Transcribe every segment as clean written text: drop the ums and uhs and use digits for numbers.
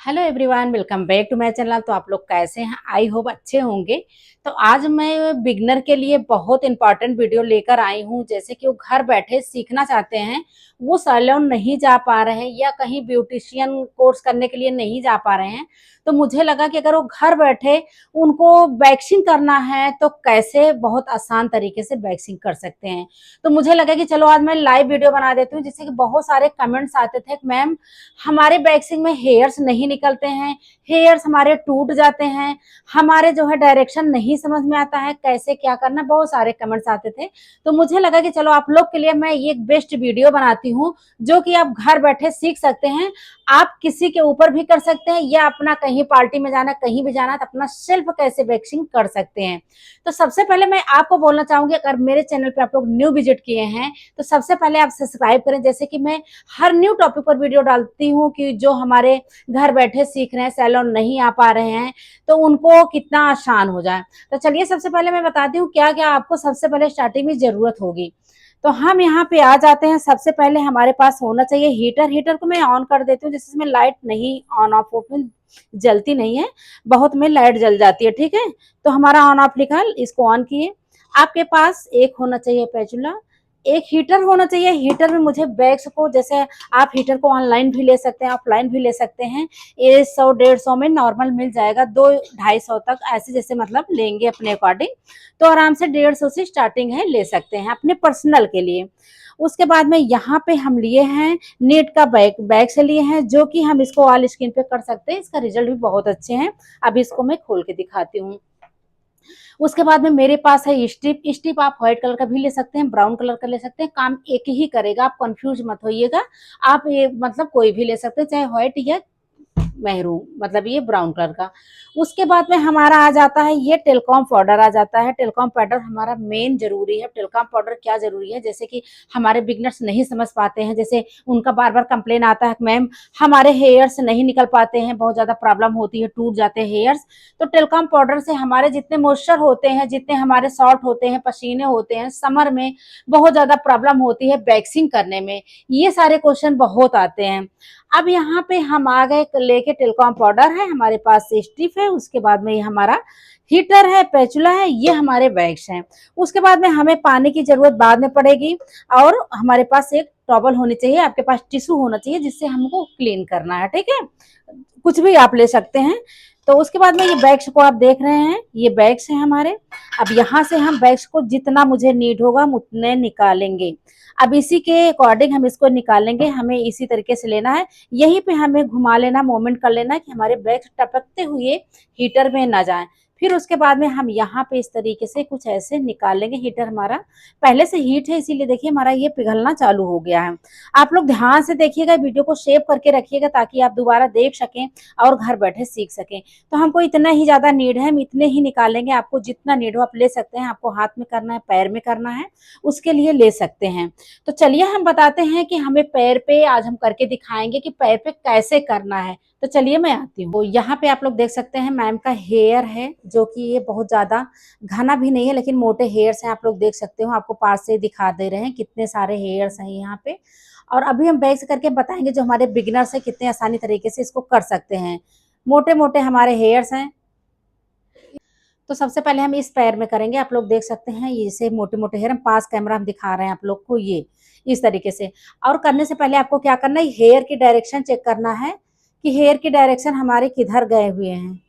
Hello everyone, welcome back to my channel. तो आप लोग कैसे हैं? आई होप अच्छे होंगे। तो आज मैं बिगनर के लिए बहुत इंपॉर्टेंट वीडियो लेकर आई हूं। जैसे कि वो घर बैठे सीखना चाहते हैं, वो सैलून नहीं जा पा रहे हैं या कहीं ब्यूटिशियन कोर्स करने के लिए नहीं जा पा रहे हैं। तो मुझे लगा कि अगर वो घर बैठे उनको वैक्सिंग करना है तो कैसे बहुत आसान तरीके से वैक्सिंग कर सकते हैं। तो मुझे लगा कि चलो आज मैं लाइव वीडियो बना देती हूँ, जिससे कि बहुत सारे कमेंट्स आते थे, मैम हमारे वैक्सिंग में हेयर्स नहीं निकलते हैं, हेयर्स हमारे टूट जाते हैं, हमारे जो है डायरेक्शन नहीं समझ में आता है, कैसे क्या करना, बहुत सारे कमेंट्स आते थे। तो मुझे लगा कि चलो आप लोग के लिए मैं ये एक बेस्ट वीडियो बनाती हूँ, जो कि आप घर बैठे सीख सकते हैं। आप किसी के ऊपर भी कर सकते हैं या अपना कहीं पार्टी में जाना, कहीं भी जाना, तो अपना सेल्फ कैसे वैक्सिंग कर सकते हैं। तो सबसे पहले मैं आपको बोलना चाहूंगी, अगर मेरे चैनल पे आप लोग न्यू विजिट किए हैं तो सबसे पहले आप सब्सक्राइब करें। जैसे कि मैं हर न्यू टॉपिक पर वीडियो डालती हूँ कि जो हमारे घर बैठे सीख रहे हैं, सैलून नहीं आ पा रहे हैं, तो उनको कितना आसान हो जाए। तो चलिए सबसे पहले मैं बताती हूँ क्या क्या आपको सबसे पहले स्टार्टिंग में जरूरत होगी। तो हम यहाँ पे आ जाते हैं। सबसे पहले हमारे पास होना चाहिए हीटर। हीटर को मैं ऑन कर देती हूँ, जिसमें लाइट नहीं ऑन ऑफ में जलती नहीं है, बहुत में लाइट जल जाती है। ठीक है, तो हमारा ऑन ऑफ लिखा है, इसको ऑन किए। आपके पास एक होना चाहिए पैचुला, एक हीटर होना चाहिए। हीटर में मुझे बैग्स को, जैसे आप हीटर को ऑनलाइन भी ले सकते हैं, ऑफलाइन भी ले सकते हैं। ये 100-150 में नॉर्मल मिल जाएगा, 200-250 तक ऐसे जैसे मतलब लेंगे अपने अकॉर्डिंग, तो आराम से 150 से स्टार्टिंग है, ले सकते हैं अपने पर्सनल के लिए। उसके बाद में यहाँ पे हम लिए हैं नेट का बैग, बैग से लिए हैं, जो कि हम इसको ऑल स्किन पे कर सकते हैं। इसका रिजल्ट भी बहुत अच्छे हैं। अब इसको मैं खोल के दिखाती हूँ। उसके बाद में मेरे पास है स्टिप। स्टिप आप व्हाइट कलर का भी ले सकते हैं, ब्राउन कलर का ले सकते हैं, काम एक ही करेगा, आप कंफ्यूज मत होइएगा। आप ये मतलब कोई भी ले सकते हैं, चाहे व्हाइट या मैरून, मतलब ये ब्राउन कलर का। उसके बाद में हमारा आ जाता है ये टेलकॉम पाउडर आ जाता है। टेलकॉम पाउडर हमारा मेन जरूरी है। टेलकॉम पाउडर क्या जरूरी है, जैसे कि हमारे बिगनर्स नहीं समझ पाते हैं, जैसे उनका बार बार कंप्लेन आता है मैम हमारे हेयर्स नहीं निकल पाते हैं, बहुत ज्यादा प्रॉब्लम होती है, टूट जाते हैं हेयर्स। तो टेलकॉम पाउडर से हमारे जितने मॉइस्चर होते हैं, जितने हमारे शॉर्ट होते हैं, पसीने होते हैं, समर में बहुत ज्यादा प्रॉब्लम होती है वैक्सिंग करने में, ये सारे क्वेश्चन बहुत आते हैं। अब यहाँ पे हम आ गए लेके, टेलकॉम पाउडर है हमारे पास, स्टिफ है, उसके बाद में ये हमारा हीटर है, पैचुला है, ये हमारे बैग्स हैं। उसके बाद में हमें पानी की जरूरत बाद में पड़ेगी, और हमारे पास एक टॉवल होनी चाहिए, आपके पास टिश्यू होना चाहिए, जिससे हमको क्लीन करना है। ठीक है, कुछ भी आप ले सकते हैं। तो उसके बाद में ये बैग्स को आप देख रहे हैं, ये बैग्स हैं हमारे। अब यहाँ से हम बैग्स को जितना मुझे नीड होगा हम उतने निकालेंगे। अब इसी के अकॉर्डिंग हम इसको निकालेंगे, हमें इसी तरीके से लेना है। यहीं पे हमें घुमा लेना, मूवमेंट कर लेना, कि हमारे बैग्स टपकते हुए हीटर में ना जाए। फिर उसके बाद में हम यहाँ पे इस तरीके से कुछ ऐसे निकाल लेंगे। हीटर हमारा पहले से हीट है, इसीलिए देखिए हमारा ये पिघलना चालू हो गया है। आप लोग ध्यान से देखिएगा, वीडियो को सेव करके रखिएगा, ताकि आप दोबारा देख सकें और घर बैठे सीख सकें। तो हमको इतना ही ज्यादा नीड है, हम इतने ही निकालेंगे। आपको जितना नीड हो आप ले सकते हैं, आपको हाथ में करना है, पैर में करना है, उसके लिए ले सकते हैं। तो चलिए हम बताते हैं कि हमें पैर पे आज हम करके दिखाएंगे कि पैर पे कैसे करना है। तो चलिए मैं आती हूँ। तो यहाँ पे आप लोग देख सकते हैं मैम का हेयर है, जो कि ये बहुत ज्यादा घना भी नहीं है, लेकिन मोटे हेयर्स हैं। आप लोग देख सकते हो, आपको पास से दिखा दे रहे हैं कितने सारे हेयर्स हैं यहाँ पे। और अभी हम बैक से करके बताएंगे, जो हमारे बिगिनर्स है कितने आसानी तरीके से इसको कर सकते हैं। मोटे मोटे हमारे हेयर्स हैं। तो सबसे पहले हम इस पैर में करेंगे। आप लोग देख सकते हैं ये से मोटे मोटे हेयर, हम पास कैमरा हम दिखा रहे हैं आप लोग को, ये इस तरीके से। और करने से पहले आपको क्या करना है, हेयर की डायरेक्शन चेक करना है कि हेयर की डायरेक्शन हमारे किधर गए हुए हैं।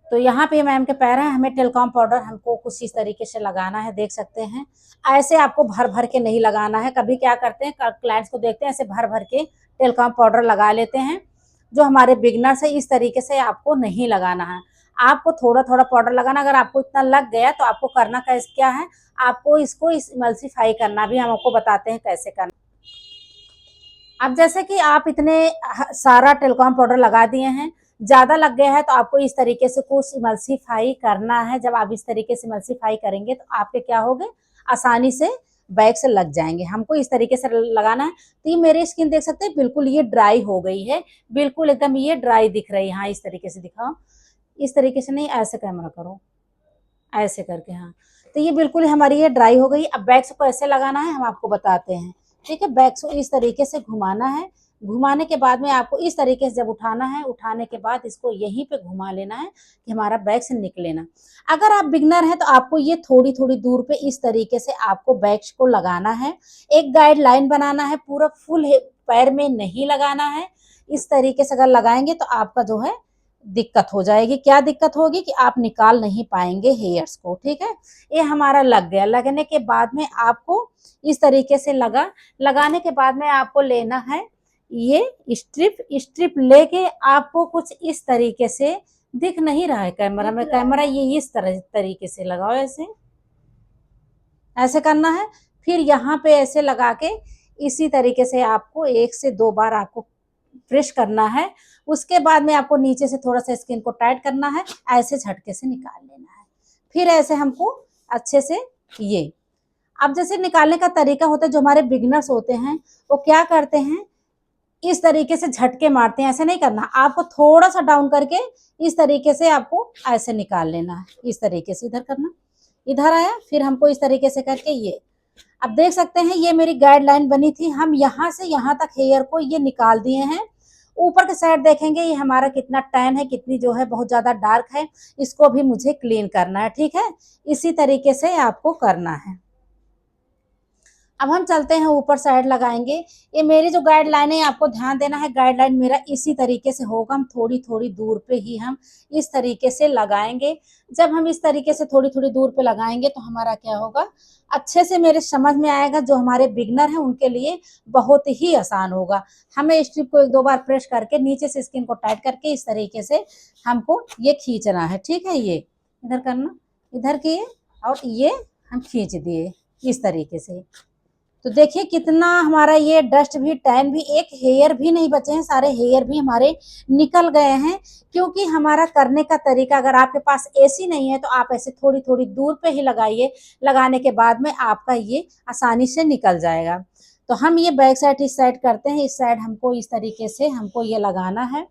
तो यहाँ पे मैम के पैर है, हमें टेलकॉम पाउडर हमको कुछ इस तरीके से लगाना है, देख सकते हैं। ऐसे आपको भर भर के नहीं लगाना है। कभी क्या करते हैं, क्लाइंट्स को देखते हैं ऐसे भर भर के टेलकॉम पाउडर लगा लेते हैं। जो हमारे बिगनर्स है, इस तरीके से आपको नहीं लगाना है, आपको थोड़ा थोड़ा पाउडर लगाना। अगर आपको इतना लग गया तो आपको करना क्या है, आपको इसको इमल्सीफाई करना भी हम आपको बताते हैं कैसे करना। अब जैसे कि आप इतने सारा टेलकॉम पाउडर लगा दिए हैं, ज्यादा लग गया है, तो आपको इस तरीके से कुछ इमल्सीफाई करना है। जब आप इस तरीके से इमल्सीफाई करेंगे तो आपके क्या होंगे, आसानी से बैग से लग जाएंगे। हमको इस तरीके से लगाना है। तो ये मेरी स्किन देख सकते हैं, बिल्कुल ये ड्राई हो गई है, बिल्कुल एकदम ये ड्राई दिख रही है। हाँ, इस तरीके से दिखाओ, इस तरीके से नहीं, ऐसे कैमरा करो, ऐसे करके। हाँ, तो ये बिल्कुल हमारी ये ड्राई हो गई। अब बैग्स को ऐसे लगाना है, हम आपको बताते हैं। ठीक है, बैग्स को इस तरीके से घुमाना है, घुमाने के बाद में आपको इस तरीके से जब उठाना है, उठाने के बाद इसको यहीं पे घुमा लेना है कि हमारा बैग से निकले ना। अगर आप बिगनर हैं तो आपको ये थोड़ी-थोड़ी दूर पे इस तरीके से आपको बैग्स को लगाना है। एक गाइडलाइन बनाना है, पूरा फुल पैर में नहीं लगाना है। इस तरीके से अगर लगाएँगे तो आपका जो है दिक्कत हो जाएगी। क्या दिक्कत होगी कि आप निकाल नहीं पाएँगे हेयर्स को, ठीक है? ये हमारा लग गया। लगने के बाद में आपको इस तरीके से लगाने के बाद में आपको लेना है ये स्ट्रिप लेके आपको कुछ इस तरीके से दिख नहीं रहा है कैमरा में, कैमरा ये इस तरीके से लगाओ, ऐसे करना है। फिर यहाँ पे ऐसे लगा के इसी तरीके से आपको 1 से 2 बार आपको प्रेस करना है। उसके बाद में आपको नीचे से थोड़ा सा स्किन को टाइट करना है, ऐसे झटके से निकाल लेना है। फिर ऐसे हमको अच्छे से ये अब जैसे निकालने का तरीका होता है, जो हमारे बिगिनर्स होते हैं वो क्या करते हैं, इस तरीके से झटके मारते हैं। ऐसे नहीं करना, आपको थोड़ा सा डाउन करके इस तरीके से आपको ऐसे निकाल लेना है। इस तरीके से इधर करना, इधर आया, फिर हमको इस तरीके से करके ये अब देख सकते हैं ये मेरी गाइडलाइन बनी थी। हम यहाँ से यहाँ तक हेयर को ये निकाल दिए हैं। ऊपर के साइड देखेंगे ये हमारा कितना टैन है, कितनी जो है बहुत ज़्यादा डार्क है, इसको भी मुझे क्लीन करना है, ठीक है? इसी तरीके से आपको करना है। अब हम चलते हैं ऊपर साइड लगाएंगे। ये मेरी जो गाइडलाइन है आपको ध्यान देना है, गाइडलाइन मेरा इसी तरीके से होगा। हम थोड़ी थोड़ी दूर पे ही हम इस तरीके से लगाएंगे। जब हम इस तरीके से थोड़ी थोड़ी दूर पे लगाएंगे तो हमारा क्या होगा, अच्छे से मेरे समझ में आएगा। जो हमारे बिगनर हैं उनके लिए बहुत ही आसान होगा। हमें स्ट्रिप को 1-2 बार प्रेस करके नीचे से स्किन को टाइट करके इस तरीके से हमको ये खींचना है, ठीक है? ये इधर करना, इधर किए और ये हम खींच दिए इस तरीके से। तो देखिए कितना हमारा ये डस्ट भी, टैन भी, एक हेयर भी नहीं बचे हैं, सारे हेयर भी हमारे निकल गए हैं। क्योंकि हमारा करने का तरीका, अगर आपके पास एसी नहीं है तो आप ऐसे थोड़ी थोड़ी दूर पे ही लगाइए। लगाने के बाद में आपका ये आसानी से निकल जाएगा। तो हम ये बैक साइड इस साइड करते हैं। इस साइड हमको इस तरीके से हमको ये लगाना है।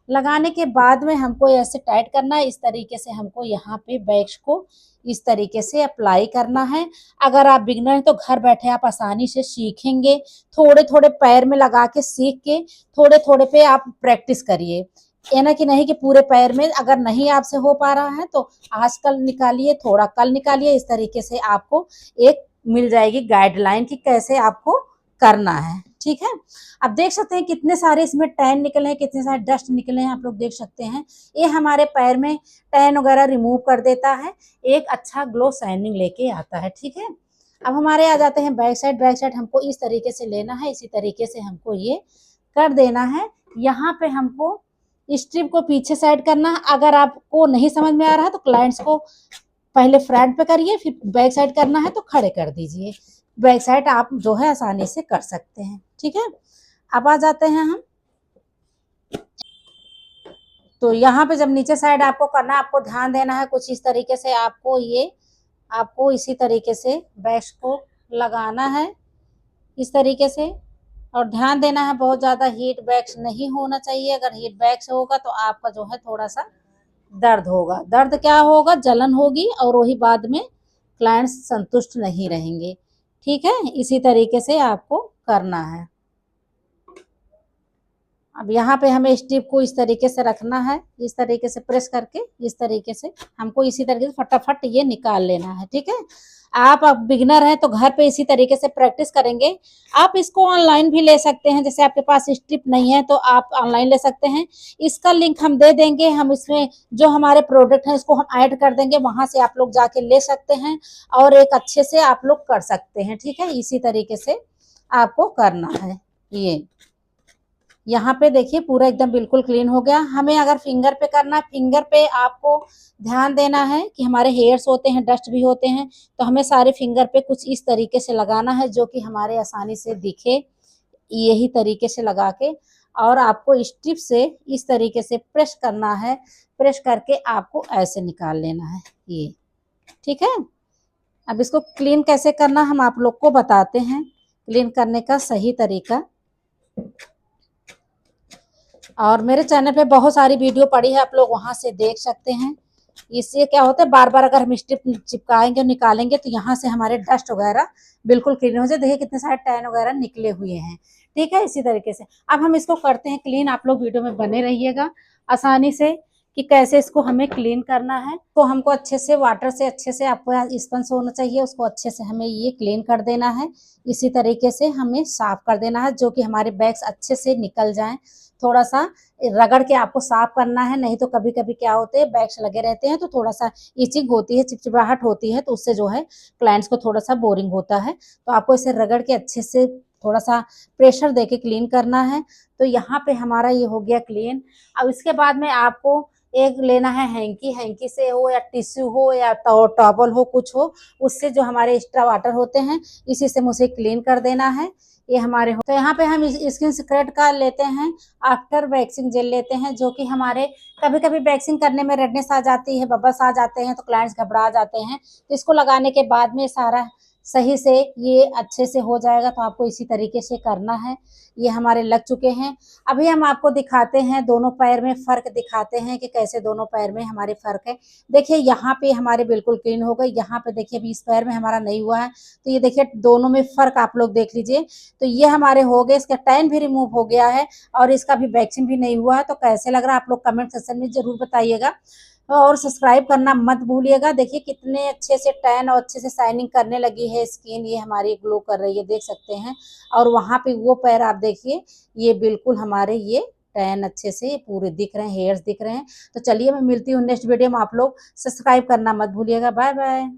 लगाने के बाद में हमको ऐसे टाइट करना है। इस तरीके से हमको यहाँ पे बैग्स को इस तरीके से अप्लाई करना है। अगर आप बिगनर हैं तो घर बैठे आप आसानी से सीखेंगे। थोड़े थोड़े पैर में लगा के सीख के थोड़े थोड़े पे आप प्रैक्टिस करिए। ये ना कि नहीं कि पूरे पैर में, अगर नहीं आपसे हो पा रहा है तो आज कल निकालिए, थोड़ा कल निकालिए। इस तरीके से आपको एक मिल जाएगी गाइडलाइन कि कैसे आपको करना है, ठीक है? अब देख सकते हैं कितने सारे इसमें टैन निकले हैं, कितने सारे डस्ट निकले हैं, आप लोग देख सकते हैं। ये हमारे पैर में टैन वगैरह रिमूव कर देता है, एक अच्छा ग्लो शाइनिंग लेके आता है, ठीक है? अब हमारे आ जाते हैं बैक साइड। बैक साइड हमको इस तरीके से लेना है, इसी तरीके से हमको ये कर देना है। यहाँ पे हमको स्ट्रिप को पीछे साइड करना है। अगर आपको नहीं समझ में आ रहा है तो क्लाइंट्स को पहले फ्रंट पे करिए, फिर बैक साइड करना है तो खड़े कर दीजिए। बैक साइड आप जो है आसानी से कर सकते हैं, ठीक है? अब आ जाते हैं हम, तो यहाँ पे जब नीचे साइड आपको करना है, आपको ध्यान देना है कुछ इस तरीके से। आपको इसी तरीके से बैग्स को लगाना है इस तरीके से, और ध्यान देना है बहुत ज़्यादा हीट बैग्स नहीं होना चाहिए। अगर हीट बैग्स होगा तो आपका जो है थोड़ा सा दर्द होगा। दर्द क्या होगा, जलन होगी, और वही बाद में क्लाइंट्स संतुष्ट नहीं रहेंगे, ठीक है? इसी तरीके से आपको करना है। अब यहाँ पे हमें स्ट्रिप को इस तरीके से रखना है, इस तरीके से प्रेस करके इस तरीके से हमको इसी तरीके से फटाफट ये निकाल लेना है, ठीक है? आप अब बिगिनर हैं तो घर पे इसी तरीके से प्रैक्टिस करेंगे। आप इसको ऑनलाइन भी ले सकते हैं, जैसे आपके पास स्ट्रिप नहीं है तो आप ऑनलाइन ले सकते हैं। इसका लिंक हम दे देंगे, हम इसमें जो हमारे प्रोडक्ट हैं इसको हम ऐड कर देंगे, वहां से आप लोग जाके ले सकते हैं और एक अच्छे से आप लोग कर सकते हैं, ठीक है? इसी तरीके से आपको करना है। ये यहाँ पे देखिए पूरा एकदम बिल्कुल क्लीन हो गया। हमें अगर फिंगर पे करना, फिंगर पे आपको ध्यान देना है कि हमारे हेयर्स होते हैं, डस्ट भी होते हैं, तो हमें सारे फिंगर पे कुछ इस तरीके से लगाना है जो कि हमारे आसानी से दिखे। यही तरीके से लगा के और आपको स्ट्रिप से इस तरीके से प्रेस करना है। प्रेस करके आपको ऐसे निकाल लेना है ये, ठीक है? अब इसको क्लीन कैसे करना हम आप लोग को बताते हैं, क्लीन करने का सही तरीका। और मेरे चैनल पे बहुत सारी वीडियो पड़ी है, आप लोग वहां से देख सकते हैं। इससे क्या होता है, बार बार अगर हम स्ट्रिप चिपकाएंगे और निकालेंगे तो यहाँ से हमारे डस्ट वगैरह बिल्कुल क्लीन हो जाए। देखिए कितने सारे टैन वगैरह निकले हुए हैं। ठीक है, इसी तरीके से अब हम इसको करते हैं क्लीन। आप लोग वीडियो में बने रहिएगा आसानी से कि कैसे इसको हमें क्लीन करना है। तो हमको अच्छे से वाटर से, अच्छे से आपको स्पंज होना चाहिए, उसको अच्छे से हमें ये क्लीन कर देना है। इसी तरीके से हमें साफ कर देना है, जो कि हमारे बैग्स अच्छे से निकल जाएं। थोड़ा सा रगड़ के आपको साफ करना है, नहीं तो कभी कभी क्या होते हैं, बैग्स लगे रहते हैं तो थोड़ा सा इचिंग होती है, चिपचिपाहट होती है, तो उससे जो है क्लाइंट्स को थोड़ा सा बोरिंग होता है। तो आपको इसे रगड़ के अच्छे से थोड़ा सा प्रेशर दे के क्लीन करना है। तो यहाँ पे हमारा ये हो गया क्लीन। अब इसके बाद में आपको एक लेना है हैंकी। हैंकी से हो या टिश्यू हो या टॉवल हो, कुछ हो, उससे जो हमारे एक्स्ट्रा वाटर होते हैं इसी से मुझे क्लीन कर देना है। ये हमारे तो यहाँ पे हम स्किन सीक्रेट का लेते हैं आफ्टर वैक्सिंग जेल लेते हैं, जो कि हमारे कभी कभी वैक्सिंग करने में रेडनेस आ जाती है, बबल्स आ जाते हैं, तो क्लाइंट्स घबरा जाते हैं। तो इसको लगाने के बाद में सारा सही से ये अच्छे से हो जाएगा। तो आपको इसी तरीके से करना है। ये हमारे लग चुके हैं। अभी हम आपको दिखाते हैं, दोनों पैर में फ़र्क दिखाते हैं कि कैसे दोनों पैर में हमारे फ़र्क है। देखिए यहाँ पे हमारे बिल्कुल क्लीन हो गई। यहाँ पे देखिए अभी इस पैर में हमारा नहीं हुआ है, तो ये देखिए दोनों में फ़र्क आप लोग देख लीजिए। तो ये हमारे हो गए, इसका टैन भी रिमूव हो गया है और इसका भी वैक्सीन भी नहीं हुआ है। तो कैसे लग रहा है आप लोग कमेंट सेक्शन में ज़रूर बताइएगा और सब्सक्राइब करना मत भूलिएगा। देखिए कितने अच्छे से टैन और अच्छे से शाइनिंग करने लगी है स्किन, ये हमारी ग्लो कर रही है, देख सकते हैं। और वहाँ पे वो पैर आप देखिए, ये बिल्कुल हमारे ये टैन अच्छे से पूरे दिख रहे हैं, हेयर्स दिख रहे हैं। तो चलिए मैं मिलती हूँ नेक्स्ट वीडियो में। आप लोग सब्सक्राइब करना मत भूलिएगा। Bye bye.